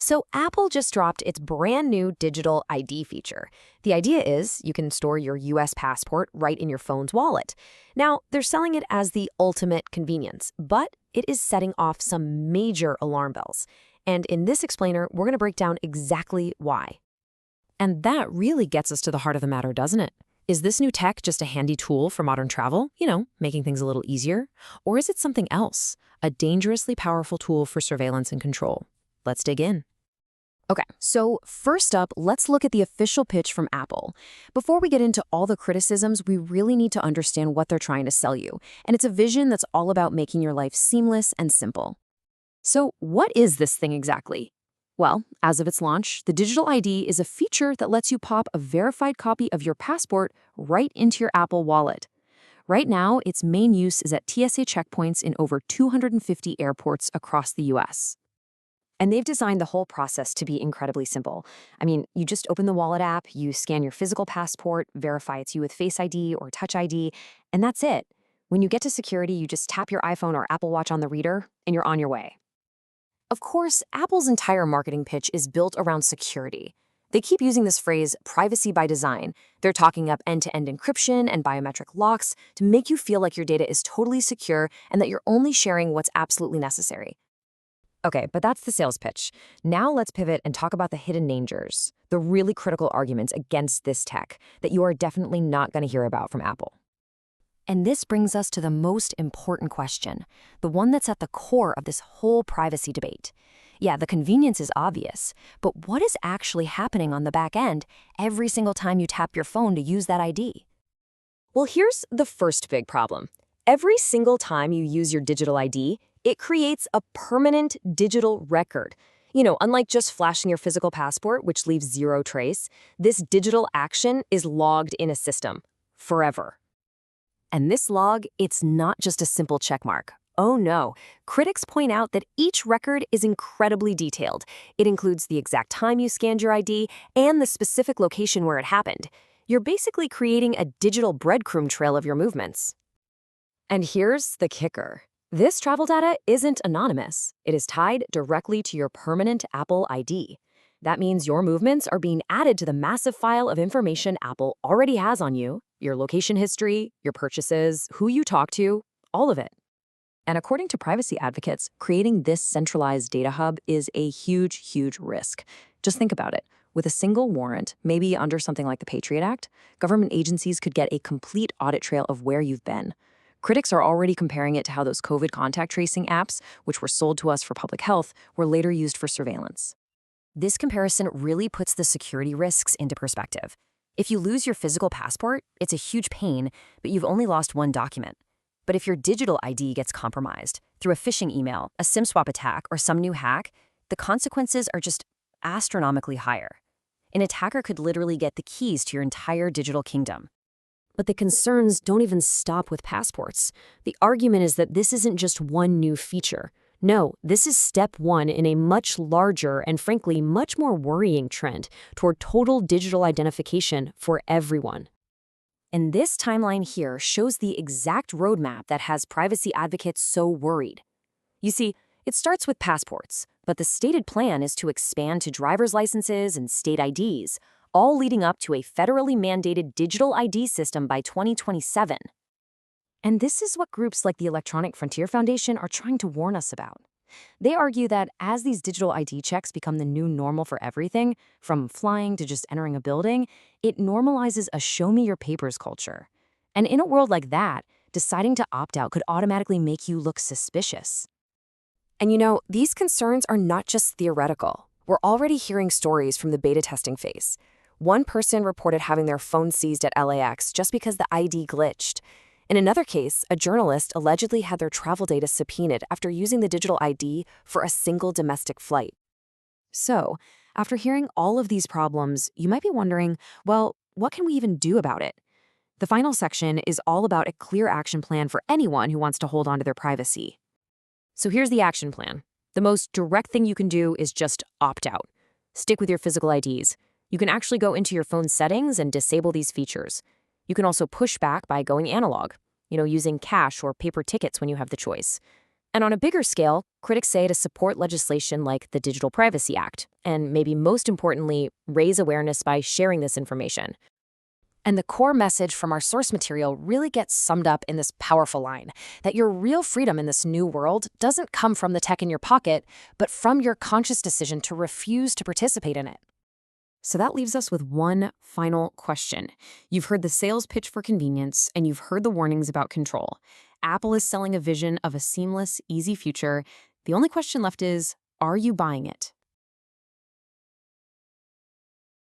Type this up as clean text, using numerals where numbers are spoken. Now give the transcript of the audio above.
So Apple just dropped its brand new digital ID feature. The idea is you can store your US passport right in your phone's wallet. Now, they're selling it as the ultimate convenience, but it is setting off some major alarm bells. And in this explainer, we're going to break down exactly why. And that really gets us to the heart of the matter, doesn't it? Is this new tech just a handy tool for modern travel, making things a little easier? Or is it something else, a dangerously powerful tool for surveillance and control? Let's dig in. Okay, so first up, let's look at the official pitch from Apple. Before we get into all the criticisms, we really need to understand what they're trying to sell you. And it's a vision that's all about making your life seamless and simple. So what is this thing exactly? Well, as of its launch, the digital ID is a feature that lets you pop a verified copy of your passport right into your Apple Wallet. Right now, its main use is at TSA checkpoints in over 250 airports across the US. And they've designed the whole process to be incredibly simple. I mean, you just open the Wallet app, you scan your physical passport, verify it's you with Face ID or Touch ID, and that's it. When you get to security, you just tap your iPhone or Apple Watch on the reader, and you're on your way. Of course, Apple's entire marketing pitch is built around security. They keep using this phrase, privacy by design. They're talking up end-to-end encryption and biometric locks to make you feel like your data is totally secure and that you're only sharing what's absolutely necessary. Okay, but that's the sales pitch. Now let's pivot and talk about the hidden dangers, the really critical arguments against this tech that you are definitely not going to hear about from Apple. And this brings us to the most important question, the one that's at the core of this whole privacy debate. Yeah, the convenience is obvious, but what is actually happening on the back end every single time you tap your phone to use that ID? Well, here's the first big problem. Every single time you use your digital ID, it creates a permanent digital record. Unlike just flashing your physical passport, which leaves zero trace, this digital action is logged in a system forever. And this log, it's not just a simple checkmark. Oh no, critics point out that each record is incredibly detailed. It includes the exact time you scanned your ID and the specific location where it happened. You're basically creating a digital breadcrumb trail of your movements. And here's the kicker. This travel data isn't anonymous. It is tied directly to your permanent Apple ID. That means your movements are being added to the massive file of information Apple already has on you, your location history, your purchases, who you talk to, all of it. And according to privacy advocates, creating this centralized data hub is a huge, huge risk. Just think about it. With a single warrant, maybe under something like the Patriot Act, government agencies could get a complete audit trail of where you've been. Critics are already comparing it to how those COVID contact tracing apps, which were sold to us for public health, were later used for surveillance. This comparison really puts the security risks into perspective. If you lose your physical passport, it's a huge pain, but you've only lost one document. But if your digital ID gets compromised through a phishing email, a SIM swap attack, or some new hack, the consequences are just astronomically higher. An attacker could literally get the keys to your entire digital kingdom. But the concerns don't even stop with passports. The argument is that this isn't just one new feature. No, this is step one in a much larger and frankly much more worrying trend toward total digital identification for everyone. And this timeline here shows the exact roadmap that has privacy advocates so worried. You see, it starts with passports, but the stated plan is to expand to driver's licenses and state IDs, all leading up to a federally mandated digital ID system by 2027. And this is what groups like the Electronic Frontier Foundation are trying to warn us about. They argue that as these digital ID checks become the new normal for everything, from flying to just entering a building, it normalizes a show-me-your-papers culture. And in a world like that, deciding to opt out could automatically make you look suspicious. And these concerns are not just theoretical. We're already hearing stories from the beta testing phase. One person reported having their phone seized at LAX just because the ID glitched. In another case, a journalist allegedly had their travel data subpoenaed after using the digital ID for a single domestic flight. So, after hearing all of these problems, you might be wondering, well, what can we even do about it? The final section is all about a clear action plan for anyone who wants to hold on to their privacy. So here's the action plan. The most direct thing you can do is just opt out. Stick with your physical IDs. You can actually go into your phone settings and disable these features. You can also push back by going analog, using cash or paper tickets when you have the choice. And on a bigger scale, critics say to support legislation like the Digital Privacy Act and maybe most importantly, raise awareness by sharing this information. And the core message from our source material really gets summed up in this powerful line that your real freedom in this new world doesn't come from the tech in your pocket, but from your conscious decision to refuse to participate in it. So that leaves us with one final question. You've heard the sales pitch for convenience, and you've heard the warnings about control. Apple is selling a vision of a seamless, easy future. The only question left is, are you buying it?